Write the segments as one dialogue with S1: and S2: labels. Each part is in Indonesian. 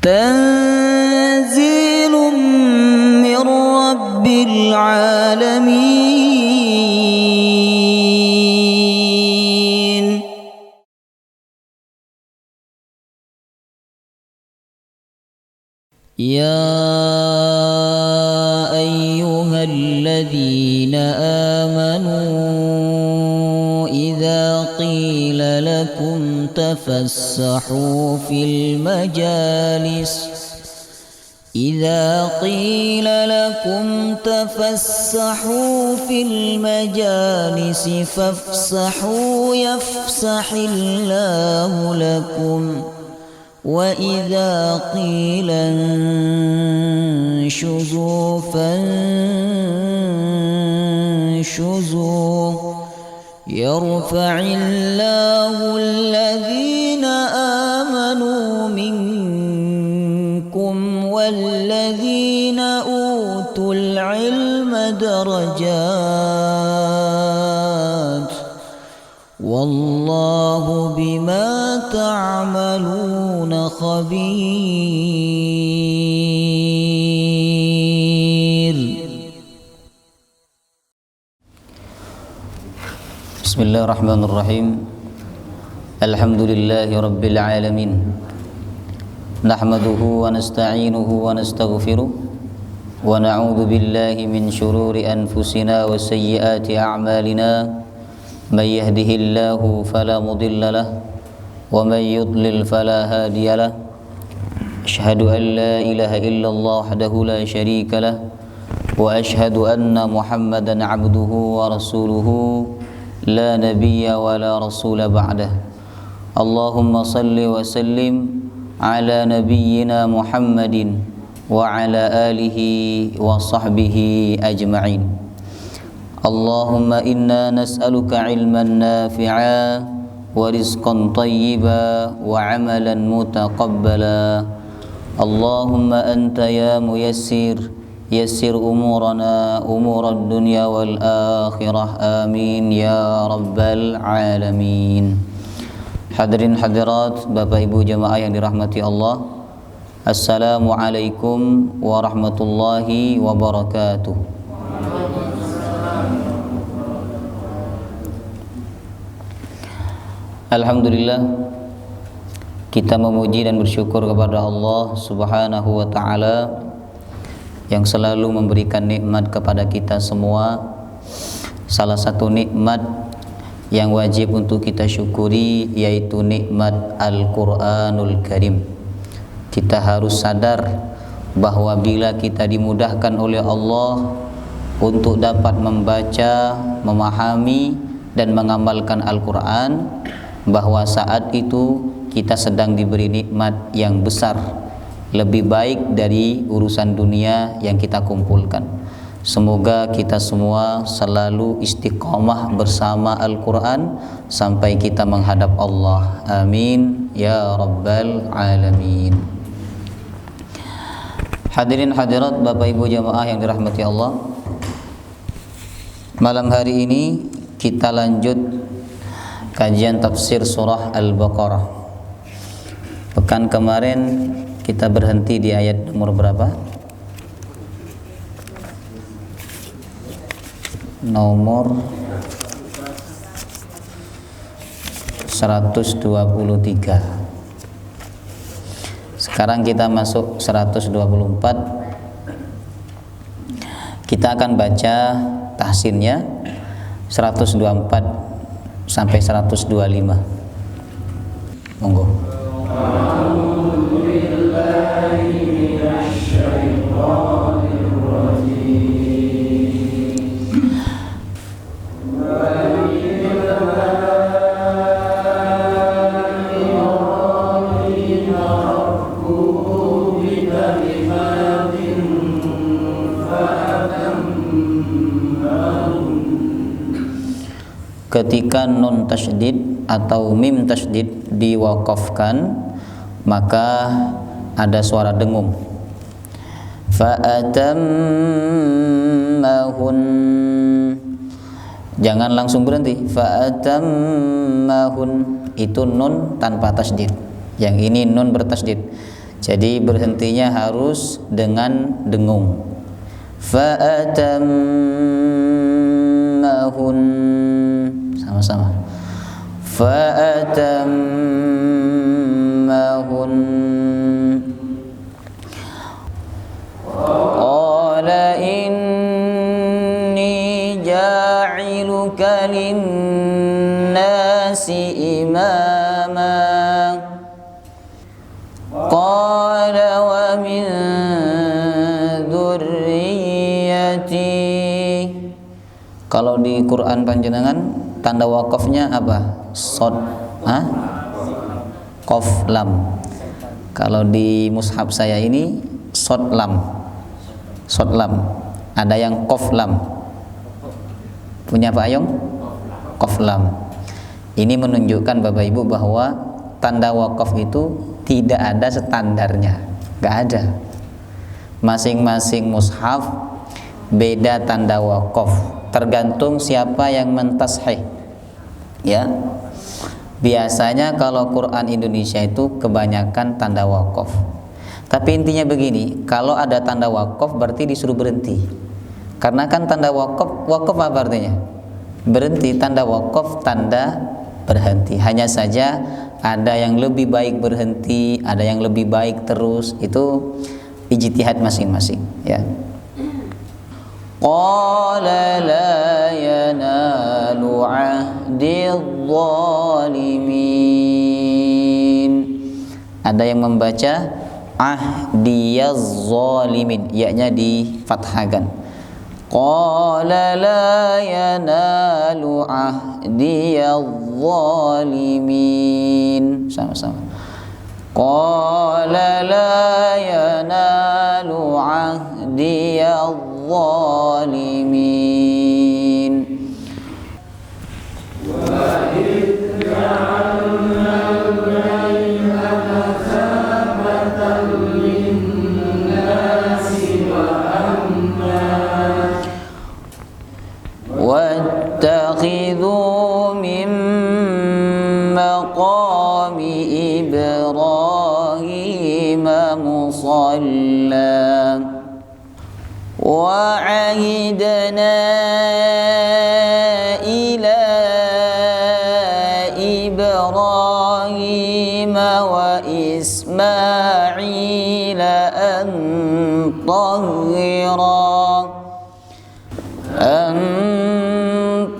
S1: تنزيل من رب العالمين. يا أيها الذين آمنوا إذا قيل لكم تفسحوا في المجالس فافسحوا يفسح الله لكم وإذا قيل انشزوا فانشزوا يرفع الله الذين آمنوا منكم والذين أوتوا العلم درجات والله بما تعملون خبير. بسم الله الرحمن الرحيم. الحمد لله رب العالمين نحمده ونستعينه ونستغفره ونعوذ بالله من شرور أنفسنا وسيئات أعمالنا من يهده الله فلا مضل له ومن يضلل فلا هادي له. أشهد أن لا إله إلا الله وحده لا شريك له وأشهد أن محمدا عبده ورسوله لا نبي ولا رسول بعده. اللهم صل وسلم على نبينا محمد وعلى آله وصحبه أجمعين. اللهم إنا نسألك علما نافعا ورزقا طيبا وعملا متقبلا. اللهم أنت يا ميسر يسر أمورنا أمور الدنيا والآخرة آمين يا رب العالمين. Hadirin hadirat, Bapak Ibu jemaah yang dirahmati Allah, Assalamualaikum warahmatullahi wabarakatuh. Alhamdulillah, kita memuji dan bersyukur kepada Allah Subhanahu wa ta'ala yang selalu memberikan nikmat kepada kita semua. Salah satu nikmat yang wajib untuk kita syukuri yaitu nikmat Al-Quranul Karim. Kita harus sadar bahwa bila kita dimudahkan oleh Allah untuk dapat membaca, memahami dan mengamalkan Al-Quran, bahwa saat itu kita sedang diberi nikmat yang besar, lebih baik dari urusan dunia yang kita kumpulkan. Semoga kita semua selalu istiqamah bersama Al-Quran sampai kita menghadap Allah. Amin ya rabbal alamin. Hadirin hadirat, Bapak Ibu jamaah yang dirahmati Allah, malam hari ini kita lanjut kajian tafsir surah Al-Baqarah. Pekan kemarin kita berhenti di ayat nomor berapa? Nomor 123. Sekarang kita masuk 124. Kita akan baca tahsinnya 124 sampai 125. Monggo. Ketika nun tasydid atau mim tasydid diwaqafkan, maka ada suara dengung. Fa'atammahun, jangan langsung berhenti. Fa'atammahun itu nun tanpa tasydid, yang ini nun bertasydid. Jadi berhentinya harus dengan dengung. Fa'atammahun, sama-sama. Fa'atammahun. Qala inni ja'iluka linnasi imama. Qala wa min dzurriyyati. Kalau di Quran panjenengan tanda wakafnya apa? Sod, Qaf lam. Kalau di mushaf saya ini sod lam. Sod lam. Ada yang qaf lam. Punya Pak Ayong? Qaf lam. Ini menunjukkan Bapak Ibu bahwa tanda wakaf itu tidak ada standarnya, nggak ada. Masing-masing mushaf beda tanda wakaf, tergantung siapa yang mentashih. Ya, biasanya kalau Quran Indonesia itu kebanyakan tanda wakaf. Tapi intinya begini, kalau ada tanda wakaf berarti disuruh berhenti. Karena kan tanda wakaf, wakaf apa artinya? Berhenti. Tanda wakaf tanda berhenti. Hanya saja ada yang lebih baik berhenti, ada yang lebih baik terus. Itu ijtihad masing-masing, ya. Qala la yanalu ahdidh zalimin. Ada yang membaca ahdiyaz zalimin, ya-nya difathahkan. Qala la yanalu ahdiyaz zalimin. Sama-sama. Qala la yanalu ahdiyaz zalimin. Wa idh ja'alna al-layla masabatan lin-nasi wa amna wattakhidhu min maqami Ibrahim musalla wa 'ahidna ila Ibrahim wa Ismail an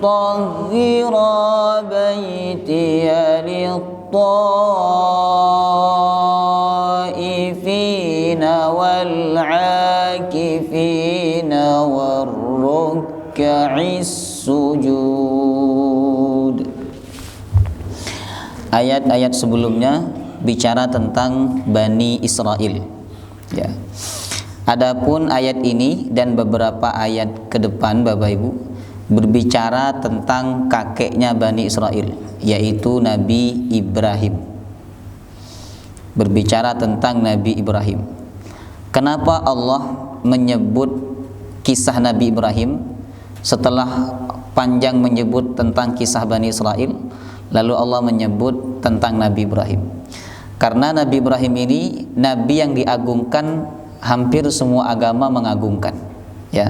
S1: tahhira baytiya lit-taifina wal-'akifina war-ruk'is sujud. Ayat-ayat sebelumnya bicara tentang Bani Israel, ya. Adapun ayat ini dan beberapa ayat ke depan Bapak Ibu berbicara tentang kakeknya Bani Israel, yaitu Nabi Ibrahim. Berbicara tentang Nabi Ibrahim. Kenapa Allah menyebut kisah Nabi Ibrahim setelah panjang menyebut tentang kisah Bani Israel, lalu Allah menyebut tentang Nabi Ibrahim? Karena Nabi Ibrahim ini nabi yang diagungkan, hampir semua agama mengagungkan, ya.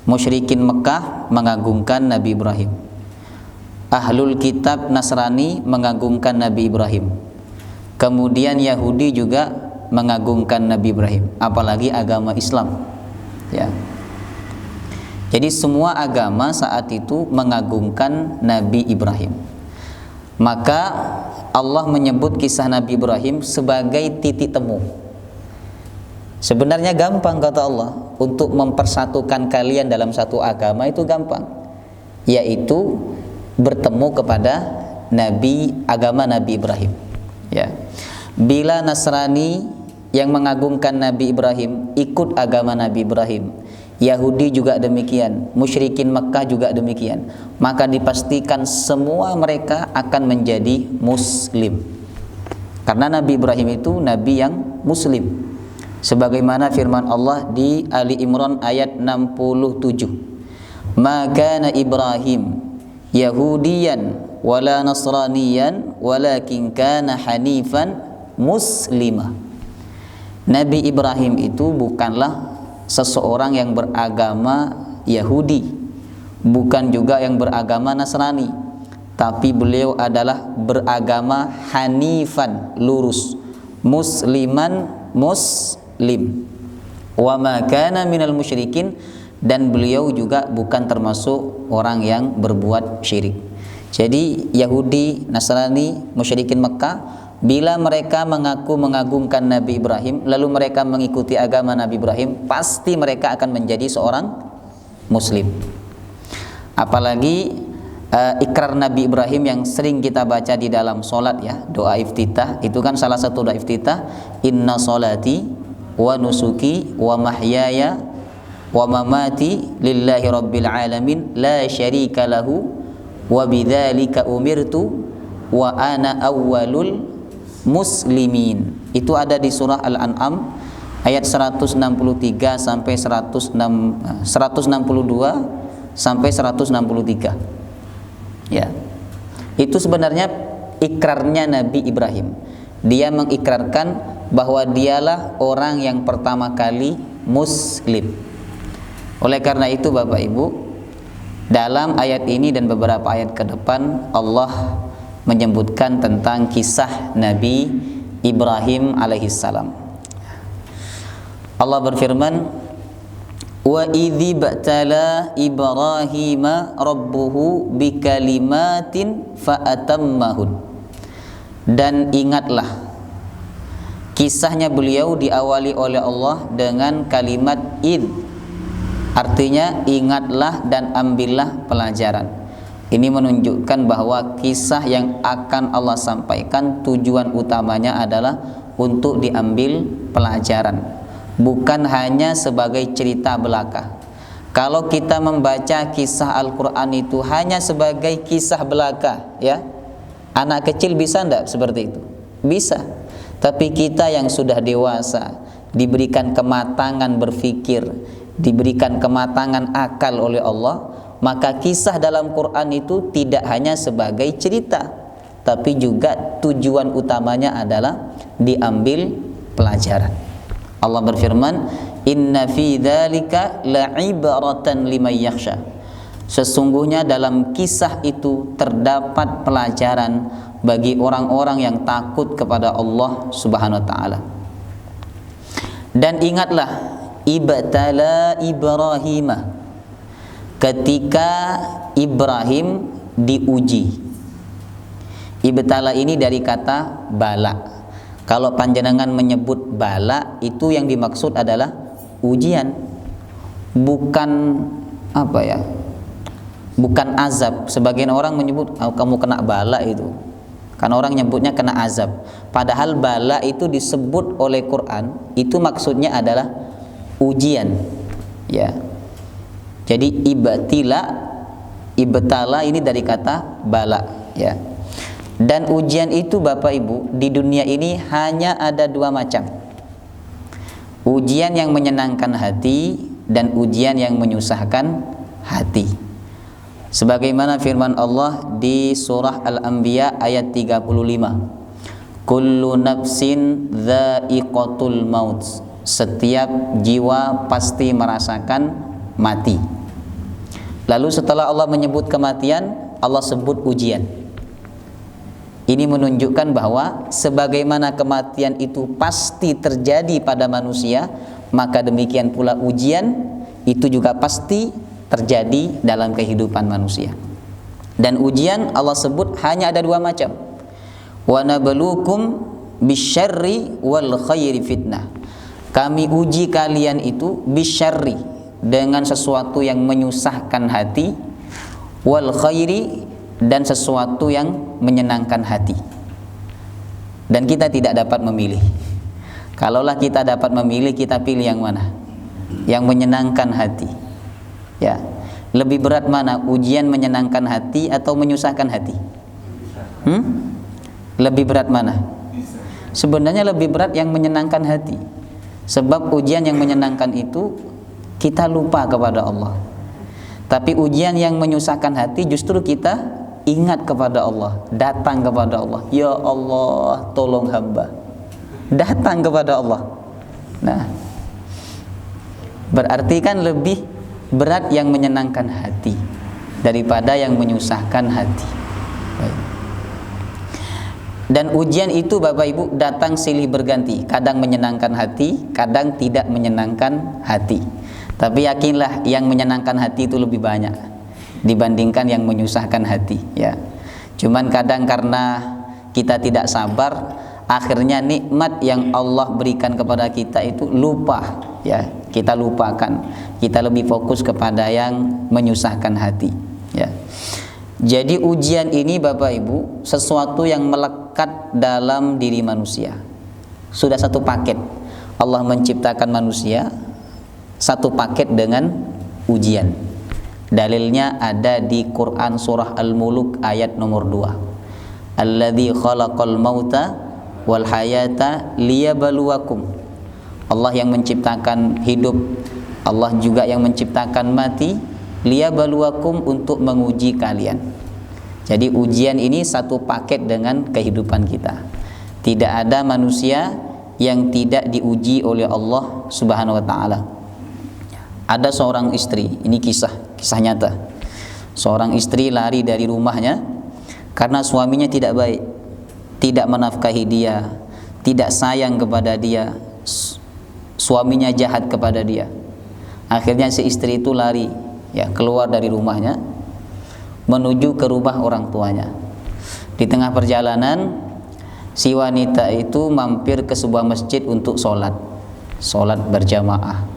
S1: Musyrikin Mekah mengagungkan Nabi Ibrahim. Ahlul Kitab Nasrani mengagungkan Nabi Ibrahim. Kemudian Yahudi juga mengagungkan Nabi Ibrahim, apalagi agama Islam, ya. Jadi semua agama saat itu mengagungkan Nabi Ibrahim. Maka Allah menyebut kisah Nabi Ibrahim sebagai titik temu. Sebenarnya gampang kata Allah, untuk mempersatukan kalian dalam satu agama itu gampang, yaitu bertemu kepada agama Nabi Ibrahim, ya. Bila Nasrani yang mengagungkan Nabi Ibrahim ikut agama Nabi Ibrahim, Yahudi juga demikian, musyrikin Mekah juga demikian, maka dipastikan semua mereka akan menjadi muslim. Karena Nabi Ibrahim itu nabi yang muslim. Sebagaimana firman Allah di Ali Imran ayat 67. Ma kana Ibrahim Yahudiyan wala Nasraniyan walakin kana hanifan muslimah. Nabi Ibrahim itu bukanlah seseorang yang beragama Yahudi, bukan juga yang beragama Nasrani, tapi beliau adalah beragama hanifan, lurus, musliman, muslim, wa ma kana minal musyrikin, dan beliau juga bukan termasuk orang yang berbuat syirik. Jadi Yahudi, Nasrani, musyrikin Mekah, bila mereka mengaku mengagungkan Nabi Ibrahim, lalu mereka mengikuti agama Nabi Ibrahim, pasti mereka akan menjadi seorang muslim. Apalagi ikrar Nabi Ibrahim yang sering kita baca di dalam solat, ya, doa iftitah, itu kan salah satu doa iftitah, inna solati wa nusuki wa mahyaya wa mamati lillahi rabbil alamin la syarika lahu wa bidzalika umirtu wa ana awwalul muslimin. Itu ada di surah Al-An'am ayat 163 sampai 162 sampai 163. Ya. Itu sebenarnya ikrarnya Nabi Ibrahim. Dia mengikrarkan bahwa dialah orang yang pertama kali muslim. Oleh karena itu Bapak Ibu, dalam ayat ini dan beberapa ayat ke depan Allah menyebutkan tentang kisah Nabi Ibrahim alaihissalam. Allah berfirman, wa idzi ba'tala Ibrahima rabbuhu bikalimatin fa'atammahun. Dan ingatlah kisahnya beliau diawali oleh Allah dengan kalimat id, artinya ingatlah dan ambillah pelajaran. Ini menunjukkan bahwa kisah yang akan Allah sampaikan tujuan utamanya adalah untuk diambil pelajaran, bukan hanya sebagai cerita belaka. Kalau kita membaca kisah Al-Quran itu hanya sebagai kisah belaka, ya, anak kecil bisa enggak seperti itu? Bisa. Tapi kita yang sudah dewasa, diberikan kematangan berpikir, diberikan kematangan akal oleh Allah, maka kisah dalam Quran itu tidak hanya sebagai cerita, tapi juga tujuan utamanya adalah diambil pelajaran. Allah berfirman, inna fi dzalika la'ibratan liman yakhsha. Sesungguhnya dalam kisah itu terdapat pelajaran bagi orang-orang yang takut kepada Allah Subhanahu wa taala. Dan ingatlah ibtala Ibrahimah, ketika Ibrahim diuji. Ibtala ini dari kata bala. Kalau panjenengan menyebut bala, itu yang dimaksud adalah ujian, bukan apa ya, bukan azab. Sebagian orang menyebut kamu kena bala itu, kan orang nyebutnya kena azab. Padahal bala itu disebut oleh Quran, itu maksudnya adalah ujian, ya. Jadi ibtala ini dari kata bala, ya. Dan ujian itu Bapak Ibu di dunia ini hanya ada dua macam. Ujian yang menyenangkan hati dan ujian yang menyusahkan hati. Sebagaimana firman Allah di surah Al-Anbiya ayat 35. Kullu nafsin dha'iqatul maut. Setiap jiwa pasti merasakan mati. Lalu setelah Allah menyebut kematian, Allah sebut ujian. Ini menunjukkan bahwa sebagaimana kematian itu pasti terjadi pada manusia, maka demikian pula ujian itu juga pasti terjadi dalam kehidupan manusia. Dan ujian Allah sebut hanya ada dua macam. Wa nabluukum bisyarri wal khairi fitnah. Kami uji kalian itu bisyarri, dengan sesuatu yang menyusahkan hati, wal khairi, dan sesuatu yang menyenangkan hati. Dan kita tidak dapat memilih. Kalaulah kita dapat memilih, kita pilih yang mana? Yang menyenangkan hati. Ya. Lebih berat mana? Ujian menyenangkan hati atau menyusahkan hati? Lebih berat mana? Sebenarnya lebih berat yang menyenangkan hati. Sebab ujian yang menyenangkan itu kita lupa kepada Allah. Tapi ujian yang menyusahkan hati justru kita ingat kepada Allah, datang kepada Allah. Ya Allah, tolong hamba. datang kepada Allah. Nah, berarti kan lebih berat yang menyenangkan hati daripada yang menyusahkan hati. Baik. Dan ujian itu Bapak Ibu datang silih berganti, kadang menyenangkan hati, kadang tidak menyenangkan hati. Tapi yakinlah yang menyenangkan hati itu lebih banyak dibandingkan yang menyusahkan hati, ya. Cuman kadang karena kita tidak sabar, akhirnya nikmat yang Allah berikan kepada kita itu lupa, ya. Kita lupakan, kita lebih fokus kepada yang menyusahkan hati, ya. Jadi ujian ini Bapak Ibu sesuatu yang melekat dalam diri manusia. Sudah satu paket. Allah menciptakan manusia satu paket dengan ujian. Dalilnya ada di Quran surah Al-Muluk ayat nomor 2. Alladzi khalaqal mauta wal hayata liyabluwakum. Allah yang menciptakan hidup, Allah juga yang menciptakan mati, liyabluwakum, untuk menguji kalian. Jadi ujian ini satu paket dengan kehidupan kita. Tidak ada manusia yang tidak diuji oleh Allah Subhanahu wa taala. Ada seorang istri, ini kisah nyata. Seorang istri lari dari rumahnya karena suaminya tidak baik, tidak menafkahi dia, tidak sayang kepada dia. Suaminya jahat kepada dia. Akhirnya si istri itu lari, ya, keluar dari rumahnya menuju ke rumah orang tuanya. Di tengah perjalanan si wanita itu mampir ke sebuah masjid untuk sholat berjamaah,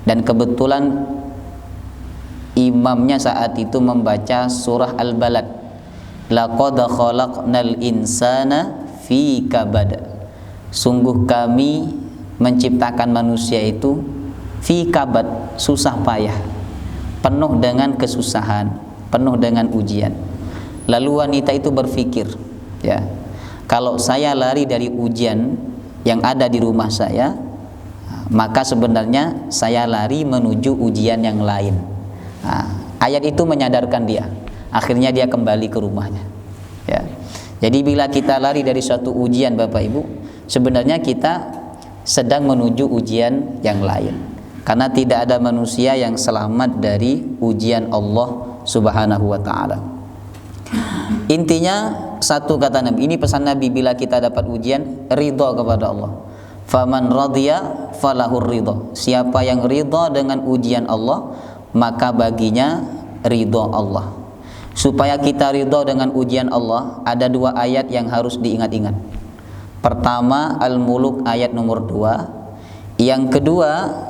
S1: dan kebetulan imamnya saat itu membaca surah Al-Balad, laqad khalaqnal insana fi kabad. Sungguh kami menciptakan manusia itu fi kabad, susah payah, penuh dengan kesusahan, penuh dengan ujian. Lalu wanita itu berpikir, ya, kalau saya lari dari ujian yang ada di rumah saya, maka sebenarnya saya lari menuju ujian yang lain. Nah, ayat itu menyadarkan dia. Akhirnya dia kembali ke rumahnya, ya. Jadi bila kita lari dari suatu ujian Bapak Ibu, sebenarnya kita sedang menuju ujian yang lain. Karena tidak ada manusia yang selamat dari ujian Allah Subhanahu wa ta'ala. Intinya satu kata Nabi, ini pesan Nabi bila kita dapat ujian, ridha kepada Allah. Faman radhiya falahur ridha. Siapa yang ridha dengan ujian Allah, maka baginya ridha Allah. Supaya kita ridha dengan ujian Allah, ada dua ayat yang harus diingat-ingat. Pertama Al-Muluk ayat nomor 2. Yang kedua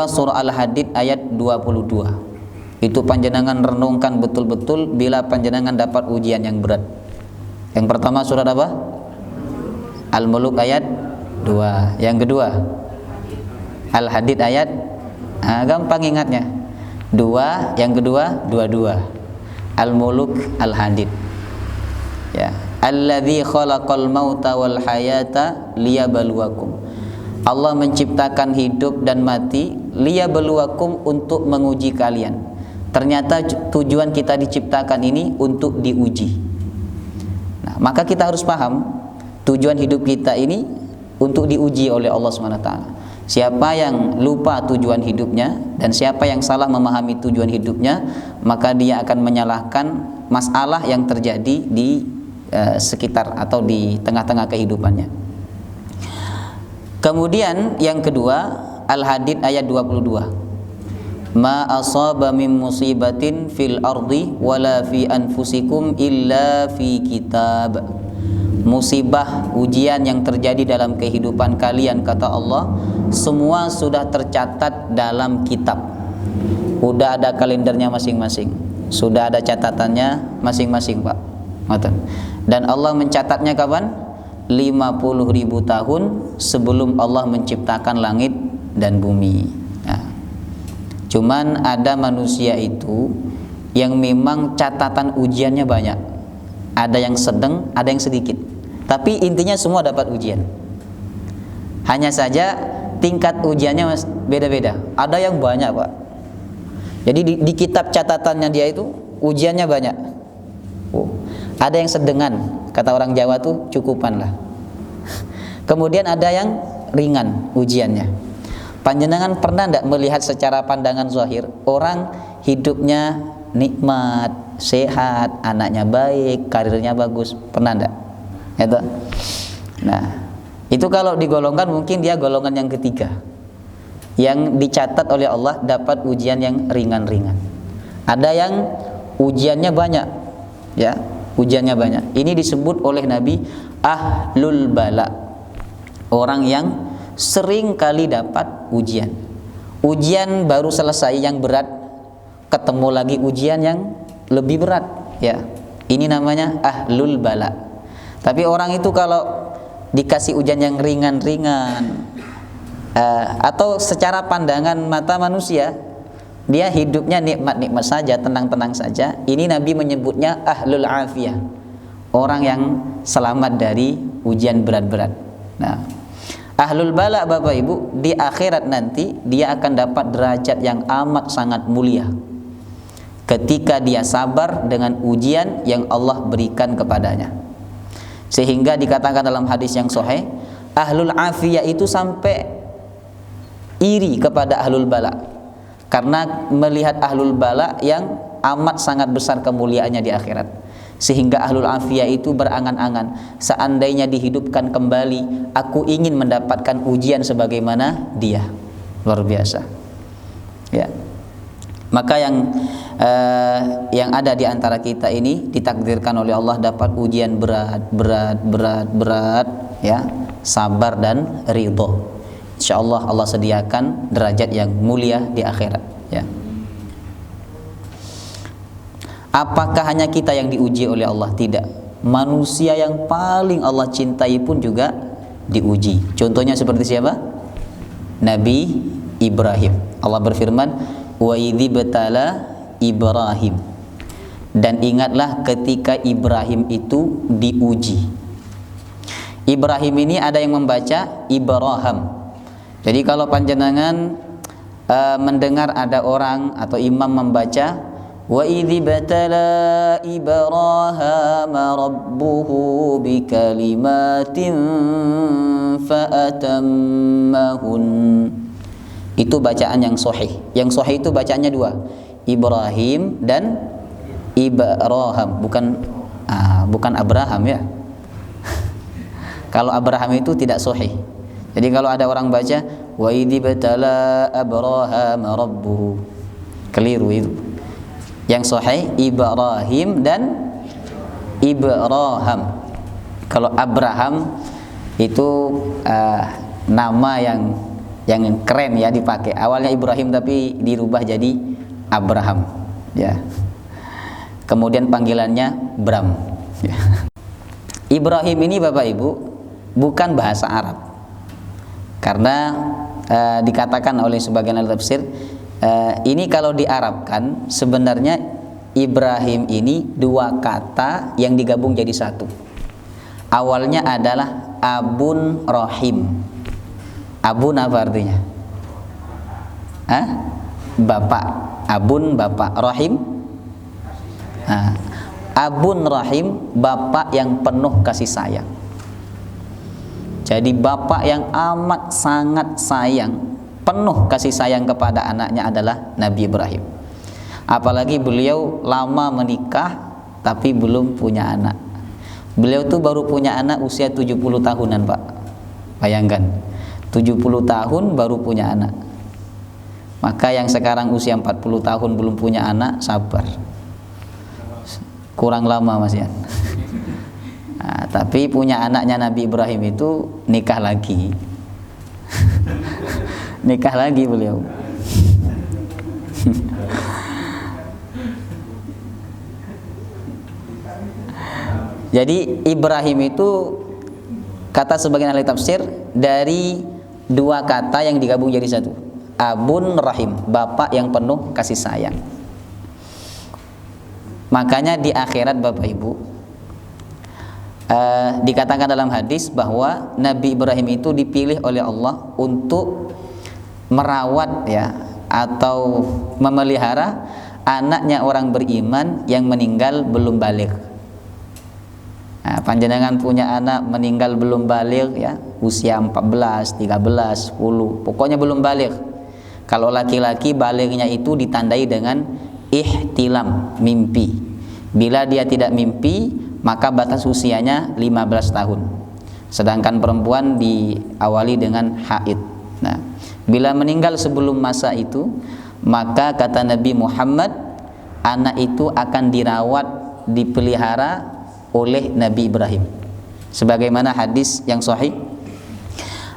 S1: surah Al-Hadid ayat 22. Itu panjenengan renungkan betul-betul bila panjenengan dapat ujian yang berat. Yang pertama surat apa? Al-Muluk ayat 2. Yang kedua Al-Hadid ayat, gampang ingatnya, 2. Yang kedua 22. Al-Muluk Al-Hadid, ya. Alladzi khalaqal mauta wal hayata liyabluwakum. Allah menciptakan hidup dan mati liyabluwakum, untuk menguji kalian. Ternyata tujuan kita diciptakan ini untuk diuji. Nah, maka kita harus paham tujuan hidup kita ini untuk diuji oleh Allah SWT. Siapa yang lupa tujuan hidupnya dan siapa yang salah memahami tujuan hidupnya, maka dia akan menyalahkan masalah yang terjadi di sekitar atau di tengah-tengah kehidupannya. Kemudian yang kedua Al-Hadid ayat 22. Ma asaba min musibatin fil ardi wala fi anfusikum illa fi kitab. Musibah, ujian yang terjadi dalam kehidupan kalian, kata Allah, semua sudah tercatat dalam kitab. Udah ada kalendernya masing-masing, sudah ada catatannya masing-masing, Pak. Dan Allah mencatatnya kapan? 50.000 tahun sebelum Allah menciptakan langit dan bumi. Nah, cuman ada manusia itu yang memang catatan ujiannya banyak. Ada yang sedang, ada yang sedikit. Tapi intinya semua dapat ujian. Hanya saja tingkat ujiannya beda-beda. Ada yang banyak, Pak. Jadi di kitab catatannya dia itu ujiannya banyak. Ada yang sedengan, kata orang Jawa tuh cukupan lah. Kemudian ada yang ringan ujiannya. Panjenengan pernah tidak melihat secara pandangan zahir orang hidupnya nikmat, sehat, anaknya baik, karirnya bagus, pernah tidak? Itu. Nah, itu kalau digolongkan mungkin dia golongan yang ketiga, yang dicatat oleh Allah dapat ujian yang ringan-ringan. Ada yang ujiannya banyak, ya, ujiannya banyak. Ini disebut oleh Nabi ahlul bala, orang yang sering kali dapat ujian. Ujian baru selesai yang berat, ketemu lagi ujian yang lebih berat, ya. Ini namanya ahlul bala. Tapi orang itu kalau dikasih ujian yang ringan-ringan, atau secara pandangan mata manusia dia hidupnya nikmat-nikmat saja, tenang-tenang saja, ini Nabi menyebutnya ahlul afiyah, orang yang selamat dari ujian berat-berat. Nah, ahlul bala Bapak Ibu, di akhirat nanti dia akan dapat derajat yang amat sangat mulia ketika dia sabar dengan ujian yang Allah berikan kepadanya. Sehingga dikatakan dalam hadis yang sahih, ahlul afiyah itu sampai iri kepada ahlul bala, karena melihat ahlul bala yang amat sangat besar kemuliaannya di akhirat. Sehingga ahlul afiyah itu berangan-angan, seandainya dihidupkan kembali, aku ingin mendapatkan ujian sebagaimana dia. Luar biasa, ya. Maka yang ada di antara kita ini ditakdirkan oleh Allah dapat ujian berat, ya, sabar dan ridho. Insyaallah Allah sediakan derajat yang mulia di akhirat, ya. Apakah hanya kita yang diuji oleh Allah? Tidak. Manusia yang paling Allah cintai pun juga diuji. Contohnya seperti siapa? Nabi Ibrahim. Allah berfirman, wa idzibtala Ibrahim. Dan ingatlah ketika Ibrahim itu diuji. Ibrahim ini ada yang membaca Ibrahim. Jadi kalau panjenengan mendengar ada orang atau imam membaca wa idzibtala Ibrahim rabbuhu bikalimatin fa'atammahun, itu bacaan yang sahih. Yang sahih itu bacaannya dua, Ibrahim dan Ibrahim, bukan Abraham, ya. Kalau Abraham itu tidak sahih. Jadi kalau ada orang baca wa idzibtala Abraham rabbuhu, keliru itu. Yang sahih Ibrahim dan Ibrahim. Kalau Abraham itu nama yang keren, ya, dipakai. Awalnya Ibrahim tapi dirubah jadi Abraham, ya. Kemudian panggilannya Bram, ya. Ibrahim ini Bapak Ibu bukan bahasa Arab. Karena dikatakan oleh sebagian ahli tafsir, ini kalau diarabkan sebenarnya Ibrahim ini dua kata yang digabung jadi satu. Awalnya adalah Abun Rahim. Abun apa artinya? Bapak. Abun bapak, Rahim. Abun Rahim, bapak yang penuh kasih sayang. Jadi bapak yang amat sangat sayang, penuh kasih sayang kepada anaknya adalah Nabi Ibrahim. Apalagi beliau lama menikah tapi belum punya anak. Beliau tuh baru punya anak usia 70 tahunan, Pak. Bayangkan, 70 tahun baru punya anak. Maka yang sekarang usia 40 tahun belum punya anak, sabar. Kurang lama, Mas, ya. Nah, tapi punya anaknya Nabi Ibrahim itu nikah lagi. Nikah lagi beliau. Jadi Ibrahim itu kata sebagian ahli tafsir dari dua kata yang digabung jadi satu. Abun Rahim, bapak yang penuh kasih sayang. Makanya di akhirat Bapak Ibu, dikatakan dalam hadis bahwa Nabi Ibrahim itu dipilih oleh Allah untuk merawat, ya, atau memelihara anaknya orang beriman yang meninggal belum baligh. Nah, panjenengan punya anak meninggal belum baligh ya, usia 14, 13, 10, pokoknya belum baligh. Kalau laki-laki balighnya itu ditandai dengan ihtilam, mimpi. Bila dia tidak mimpi, maka batas usianya 15 tahun. Sedangkan perempuan diawali dengan haid. Nah, bila meninggal sebelum masa itu, maka kata Nabi Muhammad, anak itu akan dirawat, dipelihara oleh Nabi Ibrahim. Sebagaimana hadis yang sahih,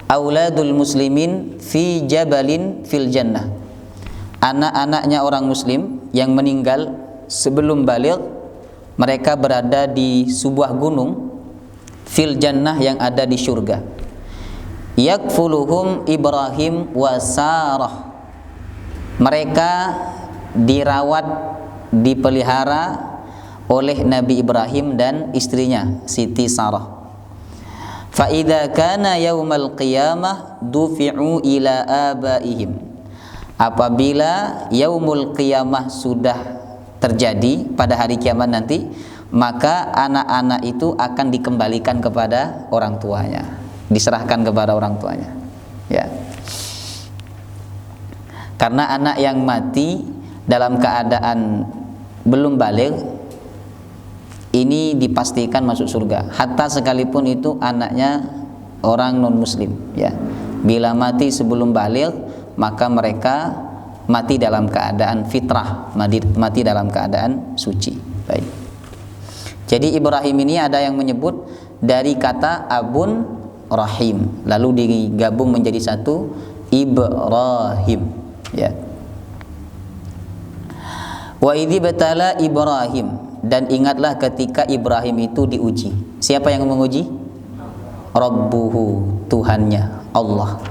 S1: auladul muslimin fi jabalin fil jannah. Anak-anaknya orang muslim yang meninggal sebelum baligh, mereka berada di sebuah gunung fil jannah yang ada di surga. Yakfuluhum Ibrahim wa Sarah. Mereka dirawat, dipelihara oleh Nabi Ibrahim dan istrinya Siti Sarah. Fa idza kana yaumal qiyamah dufi'u ila abaihim. Apabila yaumul qiyamah sudah terjadi pada hari kiamat nanti, maka anak-anak itu akan dikembalikan kepada orang tuanya, diserahkan kepada orang tuanya. Ya. Karena anak yang mati dalam keadaan belum baligh ini dipastikan masuk surga, hatta sekalipun itu anaknya orang non muslim ya. Bila mati sebelum baligh, maka mereka mati dalam keadaan fitrah, mati dalam keadaan suci. Baik. Jadi Ibrahim ini ada yang menyebut dari kata abun rahim, lalu digabung menjadi satu Ibrahim ya. Wa idzi batala Ibrahim, dan ingatlah ketika Ibrahim itu diuji. Siapa yang menguji? Rabbuhu, Tuhannya, Allah.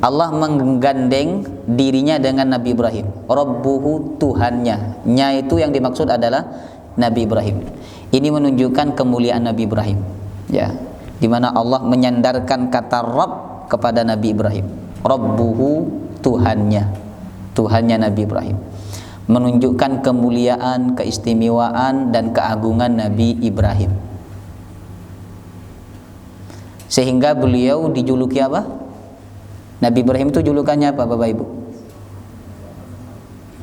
S1: Allah menggandeng dirinya dengan Nabi Ibrahim. Rabbuhu, Tuhannya. Nya itu yang dimaksud adalah Nabi Ibrahim. Ini menunjukkan kemuliaan Nabi Ibrahim. Ya, di mana Allah menyandarkan kata Rabb kepada Nabi Ibrahim. Rabbuhu, Tuhannya. Tuhannya Nabi Ibrahim. Menunjukkan kemuliaan, keistimewaan dan keagungan Nabi Ibrahim. Sehingga beliau dijuluki apa? Nabi Ibrahim itu julukannya apa, Bapak Ibu?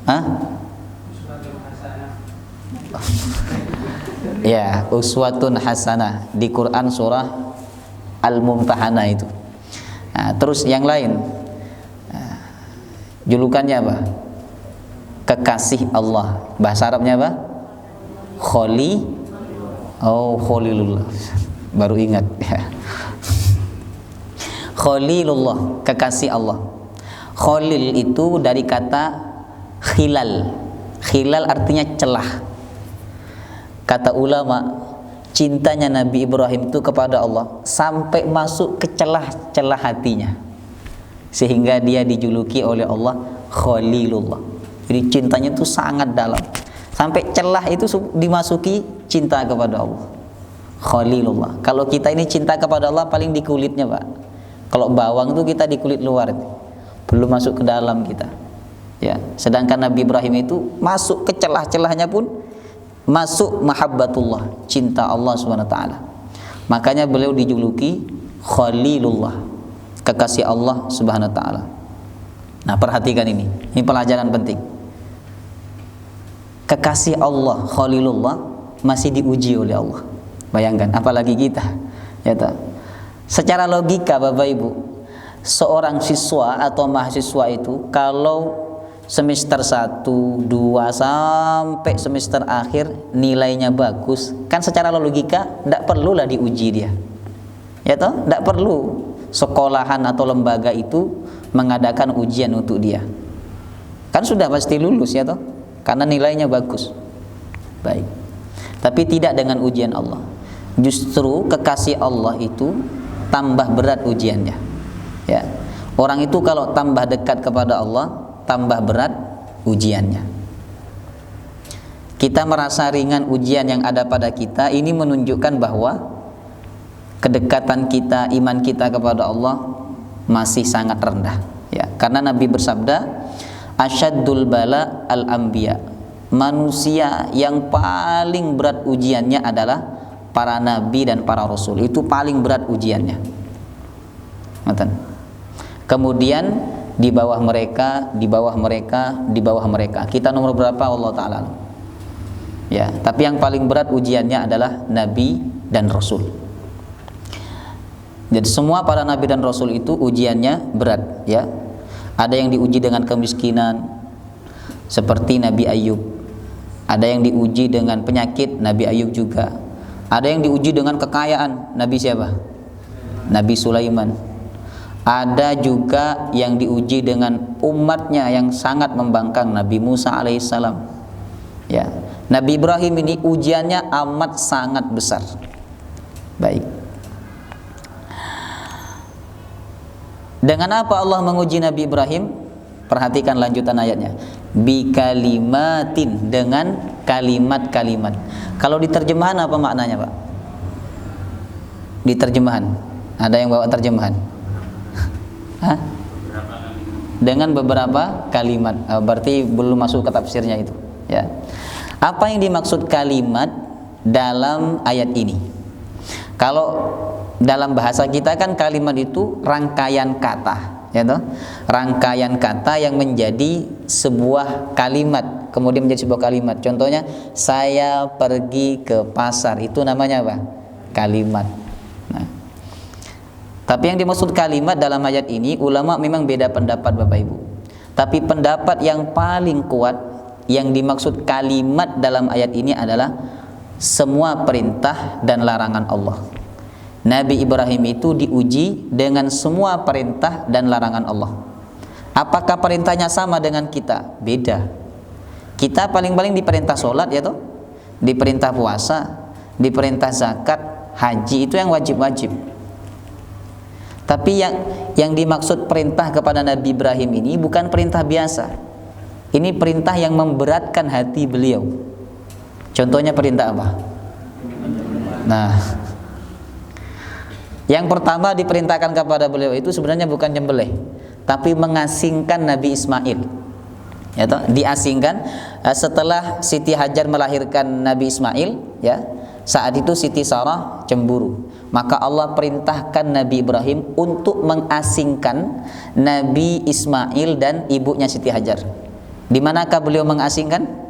S1: Hah? Ya, uswatun hasanah di Quran surah Al-Mumtahanah itu. Nah, terus yang lain, julukannya apa? Kekasih Allah. Bahasa Arabnya apa? Khalilullah. Baru ingat ya. Khalilullah, kekasih Allah. Khalil itu dari kata khilal. Khilal artinya celah. Kata ulama, cintanya Nabi Ibrahim itu kepada Allah sampai masuk ke celah-celah hatinya, sehingga dia dijuluki oleh Allah Khalilullah. Jadi cintanya itu sangat dalam, sampai celah itu dimasuki cinta kepada Allah. Khalilullah. Kalau kita ini cinta kepada Allah paling di kulitnya, Pak. Kalau bawang itu kita di kulit luar, belum masuk ke dalam kita. Ya, sedangkan Nabi Ibrahim itu masuk ke celah-celahnya pun masuk mahabbatullah, cinta Allah Subhanahu wa taala. Makanya beliau dijuluki Khalilullah, kekasih Allah Subhanahu wa taala. Nah, perhatikan ini pelajaran penting. Kekasih Allah, Khalilullah, masih diuji oleh Allah. Bayangkan, apalagi kita. Ya tak? Secara logika Bapak Ibu, seorang siswa atau mahasiswa itu kalau semester 1, 2 sampai semester akhir nilainya bagus, kan secara logika tidak perlulah diuji dia. Ya toh? Tidak perlu sekolahan atau lembaga itu mengadakan ujian untuk dia. Kan sudah pasti lulus ya toh? Karena nilainya bagus. Baik. Tapi tidak dengan ujian Allah. Justru kekasih Allah itu tambah berat ujiannya. Ya. Orang itu kalau tambah dekat kepada Allah, tambah berat ujiannya. Kita merasa ringan ujian yang ada pada kita, ini menunjukkan bahwa kedekatan kita, iman kita kepada Allah masih sangat rendah. Ya, karena Nabi bersabda, asyaddul bala al-anbiya. Manusia yang paling berat ujiannya adalah para nabi dan para rasul. Itu paling berat ujiannya. Ngoten. Kemudian di bawah mereka, di bawah mereka, di bawah mereka. Kita nomor berapa Allah taala? Ya, tapi yang paling berat ujiannya adalah nabi dan rasul. Jadi semua para nabi dan rasul itu ujiannya berat, ya. Ada yang diuji dengan kemiskinan seperti Nabi Ayub. Ada yang diuji dengan penyakit, Nabi Ayub juga. Ada yang diuji dengan kekayaan, Nabi siapa? Nabi Sulaiman. Ada juga yang diuji dengan umatnya yang sangat membangkang, Nabi Musa alaihissalam. Ya, Nabi Ibrahim ini ujiannya amat sangat besar. Baik. Dengan apa Allah menguji Nabi Ibrahim? Perhatikan lanjutan ayatnya. Bi kalimatin, dengan kalimat-kalimat. Kalau di terjemahan apa maknanya, Pak? Di terjemahan. Ada yang bawa terjemahan? Hah? Dengan beberapa kalimat. Berarti belum masuk ke tafsirnya itu, ya. Apa yang dimaksud kalimat dalam ayat ini? Kalau dalam bahasa kita kan kalimat itu rangkaian kata, ya toh? Rangkaian kata yang menjadi sebuah kalimat, kemudian menjadi sebuah kalimat. Contohnya, saya pergi ke pasar, itu namanya apa? Kalimat. Nah, tapi yang dimaksud kalimat dalam ayat ini, ulama memang beda pendapat, Bapak Ibu. Tapi pendapat yang paling kuat, yang dimaksud kalimat dalam ayat ini adalah semua perintah dan larangan Allah. Nabi Ibrahim itu diuji dengan semua perintah dan larangan Allah. Apakah perintahnya sama dengan kita? Beda. Kita paling-paling diperintah sholat, ya toh? Diperintah puasa, diperintah zakat, haji, itu yang wajib-wajib. Tapi yang dimaksud perintah kepada Nabi Ibrahim ini bukan perintah biasa. Ini perintah yang memberatkan hati beliau. Contohnya perintah apa? Nah, yang pertama diperintahkan kepada beliau itu sebenarnya bukan nyembelih, tapi mengasingkan Nabi Ismail. Ya toh, diasingkan setelah Siti Hajar melahirkan Nabi Ismail, ya. Saat itu Siti Sarah cemburu. Maka Allah perintahkan Nabi Ibrahim untuk mengasingkan Nabi Ismail dan ibunya Siti Hajar. Di manakah beliau mengasingkan?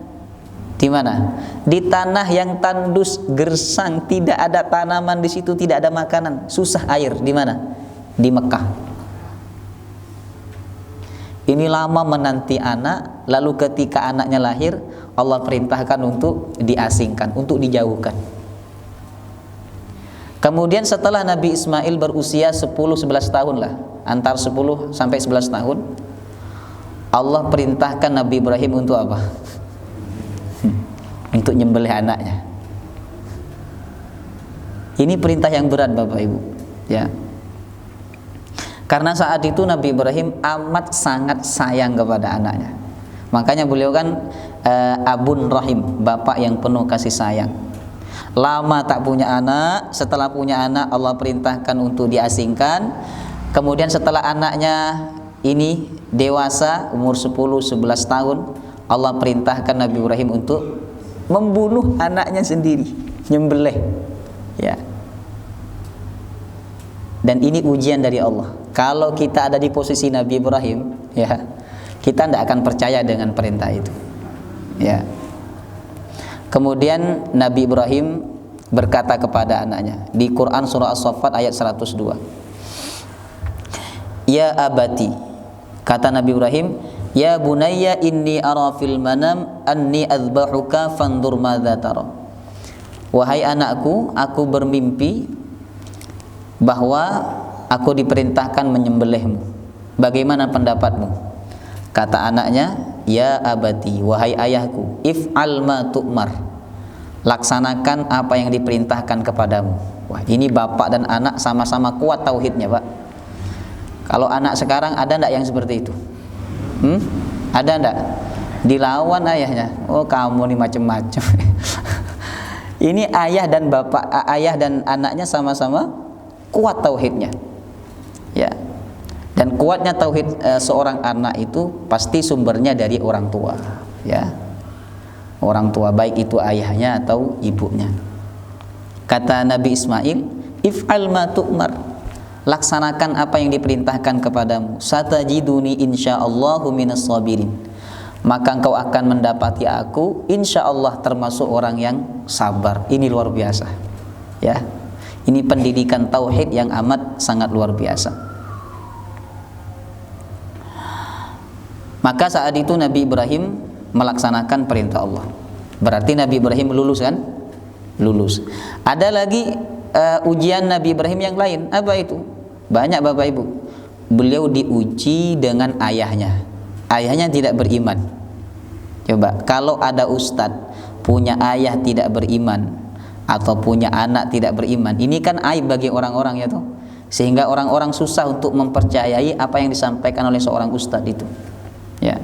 S1: Di mana? Di tanah yang tandus, gersang, tidak ada tanaman di situ, tidak ada makanan, susah air. Di mana? Di Mekah. Ini lama menanti anak, lalu ketika anaknya lahir, Allah perintahkan untuk diasingkan, untuk dijauhkan. Kemudian setelah Nabi Ismail berusia 10-11 tahun lah, antar 10 sampai 11 tahun, Allah perintahkan Nabi Ibrahim untuk apa? Untuk nyembelih anaknya. Ini perintah yang berat, Bapak Ibu, ya. Karena saat itu Nabi Ibrahim amat sangat sayang kepada anaknya. Makanya beliau kan Abun Rahim, bapak yang penuh kasih sayang. Lama tak punya anak, setelah punya anak Allah perintahkan untuk diasingkan. Kemudian setelah anaknya ini dewasa, umur 10-11 tahun, Allah perintahkan Nabi Ibrahim untuk membunuh anaknya sendiri, nyembelih, ya. Dan ini ujian dari Allah. Kalau kita ada di posisi Nabi Ibrahim, ya, kita tidak akan percaya dengan perintah itu, ya. Kemudian Nabi Ibrahim berkata kepada anaknya di Quran surah As-Saffat ayat 102, ya abati, kata Nabi Ibrahim, ya bunayya inni ara fil manam anni adzbahuka fandur madza tara. Wahai anakku, aku bermimpi bahwa aku diperintahkan menyembelihmu. Bagaimana pendapatmu? Kata anaknya, ya abati, wahai ayahku, if'al ma tu'mar. Laksanakan apa yang diperintahkan kepadamu. Wah, ini bapak dan anak sama-sama kuat tauhidnya, Pak. Kalau anak sekarang ada enggak yang seperti itu? Ada enggak? Dilawan ayahnya. Oh, kamu nih macam-macam. Ini ayah dan bapak, ayah dan anaknya sama-sama kuat tauhidnya, ya. Dan kuatnya tauhid seorang anak itu pasti sumbernya dari orang tua, ya. Orang tua, baik itu ayahnya atau ibunya. Kata Nabi Ismail, if'al ma tu'mar, laksanakan apa yang diperintahkan kepadamu. Satajiduni insyaallahu minas sabirin, maka engkau akan mendapati aku insyaallah termasuk orang yang sabar. Ini luar biasa, ya. Ini pendidikan tauhid yang amat sangat luar biasa. Maka saat itu Nabi Ibrahim melaksanakan perintah Allah. Berarti Nabi Ibrahim lulus kan? Lulus. Ada lagi ujian Nabi Ibrahim yang lain. Apa itu? Banyak Bapak Ibu. Beliau diuji dengan ayahnya. Ayahnya tidak beriman. Coba, kalau ada ustadz punya ayah tidak beriman atau punya anak tidak beriman, ini kan aib bagi orang-orang, ya toh. Sehingga orang-orang susah untuk mempercayai apa yang disampaikan oleh seorang ustadz itu. Ya.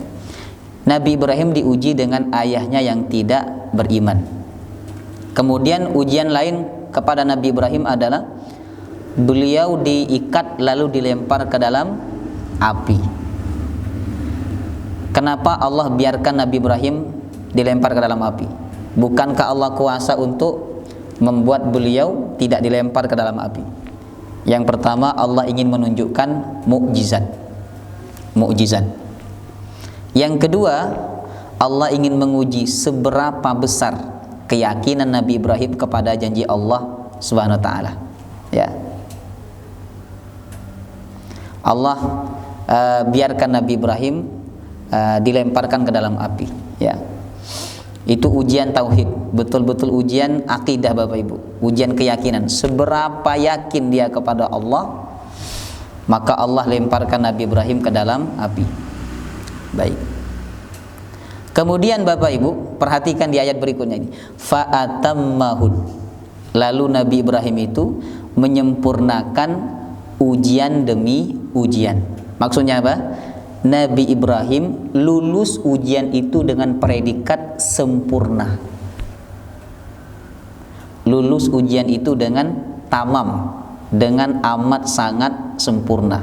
S1: Nabi Ibrahim diuji dengan ayahnya yang tidak beriman. Kemudian ujian lain kepada Nabi Ibrahim adalah beliau diikat lalu dilempar ke dalam api. Kenapa Allah biarkan Nabi Ibrahim dilempar ke dalam api? Bukankah Allah kuasa untuk membuat beliau tidak dilempar ke dalam api? Yang pertama, Allah ingin menunjukkan mukjizat. Mukjizat. Yang kedua, Allah ingin menguji seberapa besar keyakinan Nabi Ibrahim kepada janji Allah Subhanahu wa taala. Ya. Allah biarkan Nabi Ibrahim dilemparkan ke dalam api, ya. Itu ujian tauhid, betul-betul ujian akidah Bapak Ibu, ujian keyakinan. Seberapa yakin dia kepada Allah, maka Allah lemparkan Nabi Ibrahim ke dalam api. Baik. Kemudian Bapak Ibu, perhatikan di ayat berikutnya ini. Fa'atammahun. Lalu Nabi Ibrahim itu menyempurnakan ujian demi ujian. Maksudnya apa? Nabi Ibrahim lulus ujian itu dengan predikat sempurna. Lulus ujian itu dengan tamam, dengan amat sangat sempurna.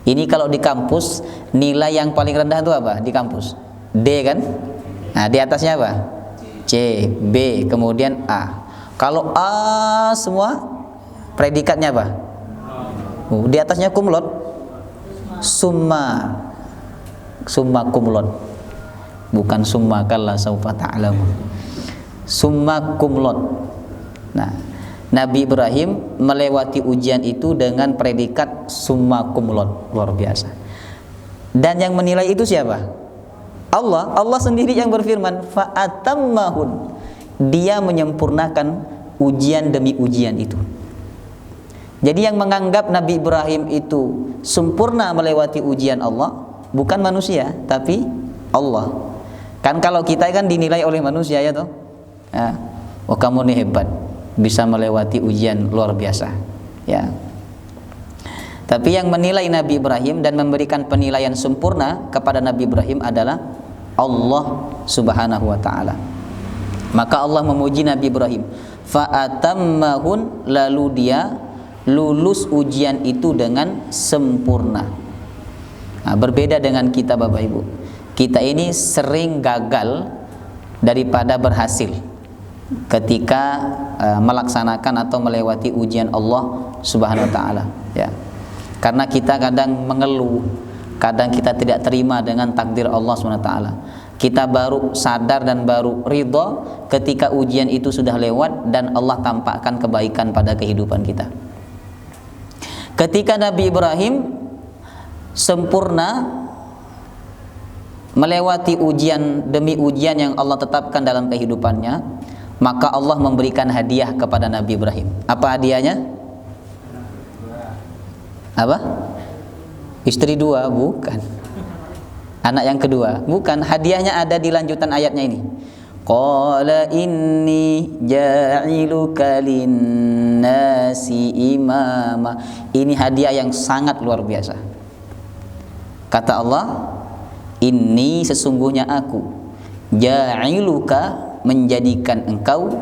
S1: Ini kalau di kampus nilai yang paling rendah itu apa di kampus? D kan? Nah, di atasnya apa? C, B, kemudian A. Kalau A semua predikatnya apa? Di atasnya kumlot. Summa kumlot. Bukan summa kalla saufa ta'lamun. Summa kumlot. Nah, Nabi Ibrahim melewati ujian itu dengan predikat summa kumlot. Luar biasa. Dan yang menilai itu siapa? Allah sendiri yang berfirman, fa'atammahun. Dia menyempurnakan ujian demi ujian itu. Jadi yang menganggap Nabi Ibrahim itu sempurna melewati ujian Allah bukan manusia, tapi Allah. Kan kalau kita kan dinilai oleh manusia, ya toh. Ya. Oh, kamu nih hebat, bisa melewati ujian luar biasa, ya. Tapi yang menilai Nabi Ibrahim dan memberikan penilaian sempurna kepada Nabi Ibrahim adalah Allah Subhanahu wa taala. Maka Allah memuji Nabi Ibrahim, fa'atammahun, lalu dia lulus ujian itu dengan sempurna. Nah, berbeda dengan kita Bapak Ibu. Kita ini sering gagal daripada berhasil ketika melaksanakan atau melewati ujian Allah Subhanahu wa taala, ya. Karena kita kadang mengeluh, kadang kita tidak terima dengan takdir Allah Subhanahu wa taala. Kita baru sadar dan baru ridha ketika ujian itu sudah lewat dan Allah tampakkan kebaikan pada kehidupan kita. Ketika Nabi Ibrahim sempurna melewati ujian demi ujian yang Allah tetapkan dalam kehidupannya, maka Allah memberikan hadiah kepada Nabi Ibrahim. Apa hadiahnya? Apa? Istri dua? Bukan. Anak yang kedua? Bukan. Hadiahnya ada di lanjutan ayatnya ini. Qala inni ja'iluka linnasi imama. Ini hadiah yang sangat luar biasa. Kata Allah, inni, sesungguhnya aku, ja'iluka, menjadikan engkau,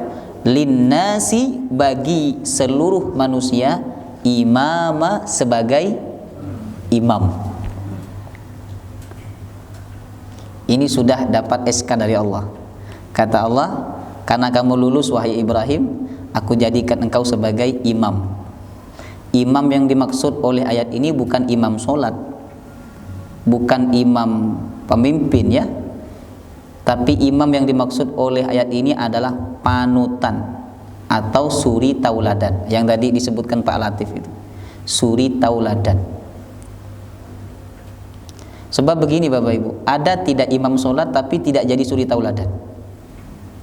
S1: linnasi, bagi seluruh manusia, imama, sebagai imam. Ini sudah dapat SK dari Allah. Kata Allah, karena kamu lulus wahai Ibrahim, aku jadikan engkau sebagai imam. Imam yang dimaksud oleh ayat ini bukan imam solat, bukan imam pemimpin ya, tapi imam yang dimaksud oleh ayat ini adalah panutan atau suri tauladan yang tadi disebutkan Pak Latif itu, suri tauladan. Sebab begini Bapak Ibu, ada tidak imam solat tapi tidak jadi suri tauladan?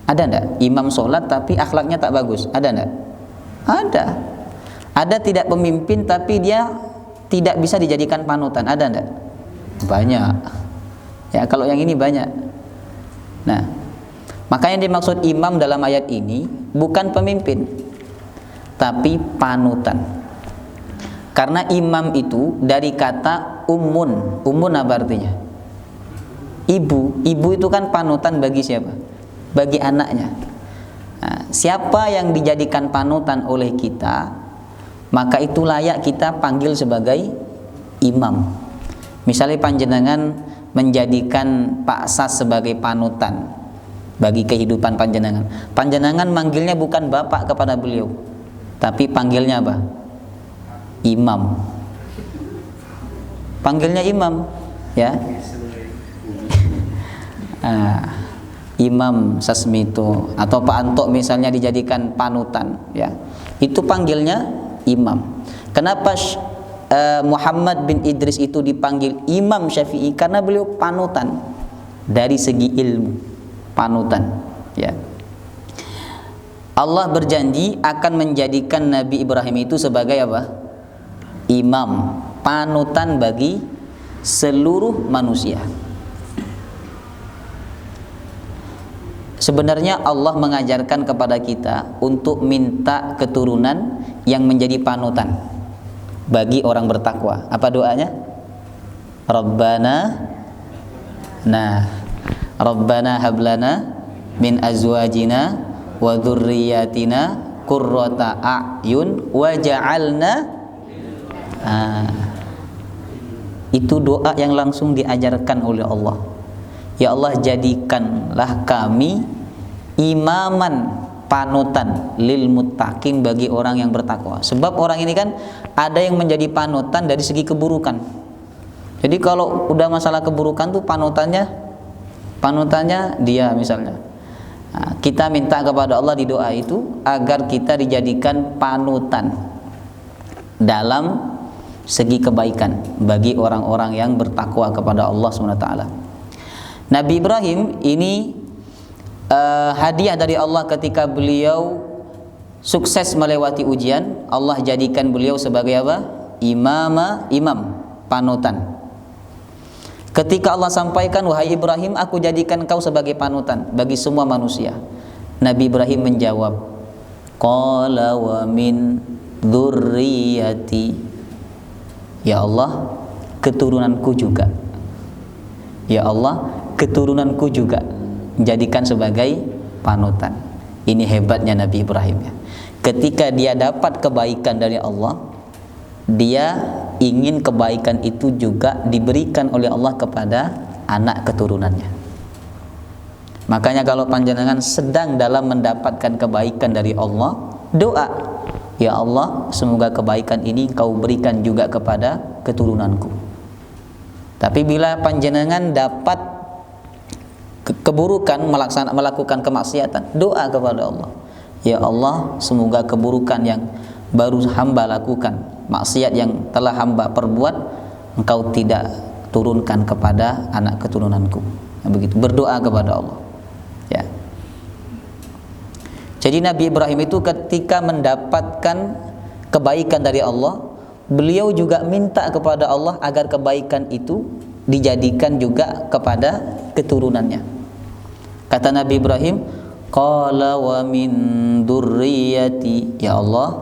S1: Ada enggak? Imam solat tapi akhlaknya tak bagus, ada enggak? Ada. Ada tidak pemimpin tapi dia tidak bisa dijadikan panutan, ada enggak? Banyak. Ya, kalau yang ini banyak. Nah, maka yang dimaksud imam dalam ayat ini bukan pemimpin, tapi panutan. Karena imam itu dari kata ummun. Ummun apa artinya? Ibu. Ibu itu kan panutan bagi siapa? Bagi anaknya. Nah, siapa yang dijadikan panutan oleh kita, maka itu layak kita panggil sebagai imam. Misalnya panjenengan menjadikan Pak Sas sebagai panutan bagi kehidupan panjenengan. Panjenengan manggilnya bukan bapak kepada beliau, tapi panggilnya apa? Imam. Panggilnya imam, ya. Imam Sasmito atau Pak Anto misalnya dijadikan panutan, ya. Itu panggilnya imam. Kenapa Muhammad bin Idris itu dipanggil Imam Syafi'i? Karena beliau panutan dari segi ilmu, panutan, ya. Allah berjanji akan menjadikan Nabi Ibrahim itu sebagai apa? Imam, panutan bagi seluruh manusia. Sebenarnya Allah mengajarkan kepada kita untuk minta keturunan yang menjadi panutan bagi orang bertakwa. Apa doanya? Rabbana hablana min azwajina wa dzurriyyatina qurrata a'yun waj'alna. Itu doa yang langsung diajarkan oleh Allah. Ya Allah, jadikanlah kami imaman, panutan lil muttaqin, bagi orang yang bertakwa. Sebab orang ini kan ada yang menjadi panutan dari segi keburukan. Jadi kalau udah masalah keburukan tuh panutannya dia misalnya. Nah, kita minta kepada Allah di doa itu agar kita dijadikan panutan dalam segi kebaikan bagi orang-orang yang bertakwa kepada Allah SWT. Nabi Ibrahim ini hadiah dari Allah ketika beliau sukses melewati ujian. Allah jadikan beliau sebagai apa? Imam, panutan. Ketika Allah sampaikan, wahai Ibrahim, aku jadikan kau sebagai panutan bagi semua manusia. Nabi Ibrahim menjawab, qala wa min dzurriyyati. Ya Allah, keturunanku juga. Ya Allah, keturunanku juga jadikan sebagai panutan. Ini hebatnya Nabi Ibrahim, ya. Ketika dia dapat kebaikan dari Allah, dia ingin kebaikan itu juga diberikan oleh Allah kepada anak keturunannya. Makanya kalau panjenengan sedang dalam mendapatkan kebaikan dari Allah, doa, ya Allah, semoga kebaikan ini kau berikan juga kepada keturunanku. Tapi bila panjenengan dapat keburukan, melakukan kemaksiatan, doa kepada Allah, ya Allah, semoga keburukan yang baru hamba lakukan, maksiat yang telah hamba perbuat, engkau tidak turunkan kepada anak keturunanku. Nah, begitu, berdoa kepada Allah, ya. Jadi Nabi Ibrahim itu ketika mendapatkan kebaikan dari Allah, beliau juga minta kepada Allah agar kebaikan itu dijadikan juga kepada keturunannya. Kata Nabi Ibrahim, qala wa min dzurriyyati, ya Allah,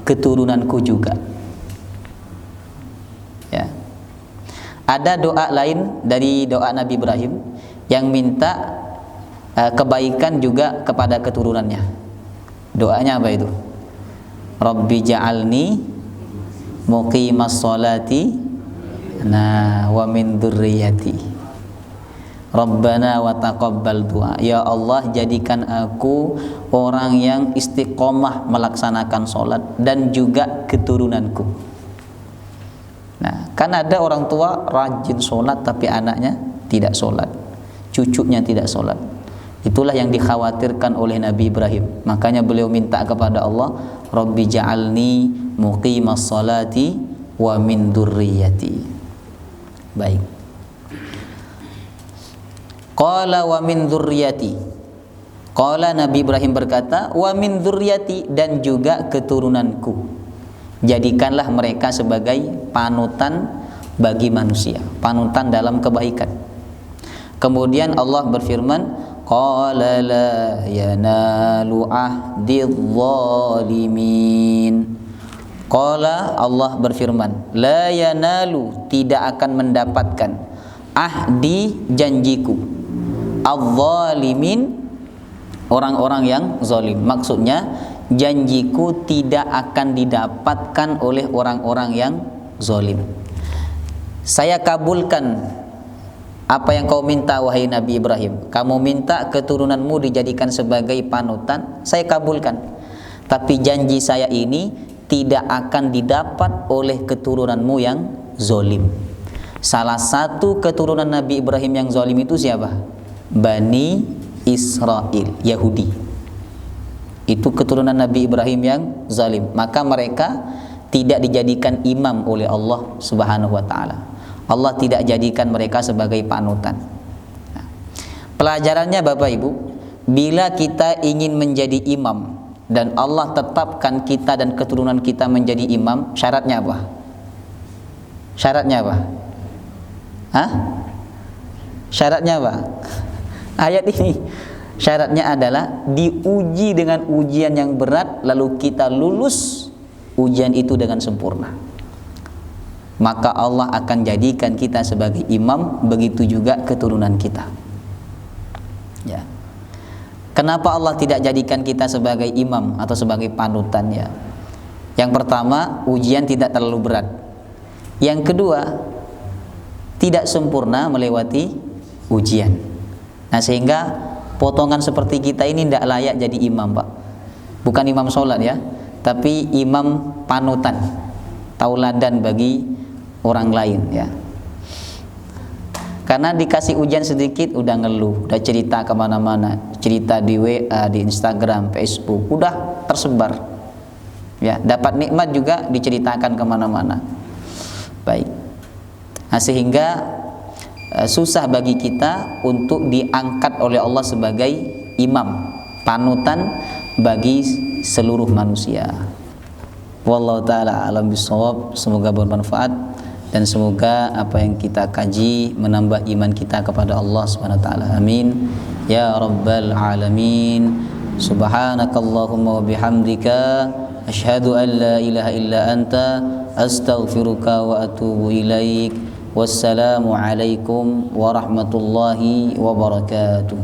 S1: keturunanku juga. Ya. Ada doa lain dari doa Nabi Ibrahim yang minta kebaikan juga kepada keturunannya. Doanya apa itu? Rabbi ja'alni muqimas sholati wa min dzurriyyati. Rabbana wa taqabbal du'a. Ya Allah, jadikan aku orang yang istiqomah melaksanakan sholat dan juga keturunanku. Nah, kan ada orang tua rajin sholat tapi anaknya tidak sholat, cucunya tidak sholat. Itulah yang dikhawatirkan oleh Nabi Ibrahim. Makanya beliau minta kepada Allah, Rabbi ja'alni muqimas sholati wa min dzurriyyati. Baik. Qala wa min dzurriyyati. Qala, Nabi Ibrahim berkata, wa min dzurriyyati, dan juga keturunanku. Jadikanlah mereka sebagai panutan bagi manusia, panutan dalam kebaikan. Kemudian Allah berfirman, qala la yanalu ahdidz zalimin. Qala, Allah berfirman, la yanalu, tidak akan mendapatkan, ahdi, janjiku, adz-zalimin, orang-orang yang zalim. Maksudnya janjiku tidak akan didapatkan oleh orang-orang yang zalim. Saya kabulkan apa yang kau minta, wahai Nabi Ibrahim. Kamu minta keturunanmu dijadikan sebagai panutan, saya kabulkan. Tapi janji saya ini tidak akan didapat oleh keturunanmu yang zalim. Salah satu keturunan Nabi Ibrahim yang zalim itu siapa? Bani Israel, Yahudi. Itu keturunan Nabi Ibrahim yang zalim. Maka mereka tidak dijadikan imam oleh Allah Subhanahu wa taala. Allah tidak jadikan mereka sebagai panutan. Nah, pelajarannya Bapak Ibu, bila kita ingin menjadi imam dan Allah tetapkan kita dan keturunan kita menjadi imam, syaratnya apa? Syaratnya apa? Hah? Syaratnya apa? Ayat ini syaratnya adalah diuji dengan ujian yang berat, lalu kita lulus ujian itu dengan sempurna. Maka Allah akan jadikan kita sebagai imam, begitu juga keturunan kita. Ya. Kenapa Allah tidak jadikan kita sebagai imam atau sebagai panutan ya? Yang pertama, ujian tidak terlalu berat. Yang kedua, tidak sempurna melewati ujian. Nah, sehingga potongan seperti kita ini tidak layak jadi imam, Pak. Bukan imam sholat ya, tapi imam panutan, tauladan bagi orang lain ya. Karena dikasih ujian sedikit udah ngeluh, udah cerita kemana-mana, cerita di WA, di Instagram, Facebook, udah tersebar ya. Dapat nikmat juga diceritakan kemana-mana. Baik. Nah, sehingga susah bagi kita untuk diangkat oleh Allah sebagai imam, panutan bagi seluruh manusia. Wallahu ta'ala alam bisawab. Semoga bermanfaat dan semoga apa yang kita kaji menambah iman kita kepada Allah Subhanahu wa taala. Amin ya rabbal alamin. Subhanakallahumma wa bihamdika asyhadu an la ilaha illa anta astaghfiruka wa atubu ilaik. Wassalamu alaikum warahmatullahi wabarakatuh.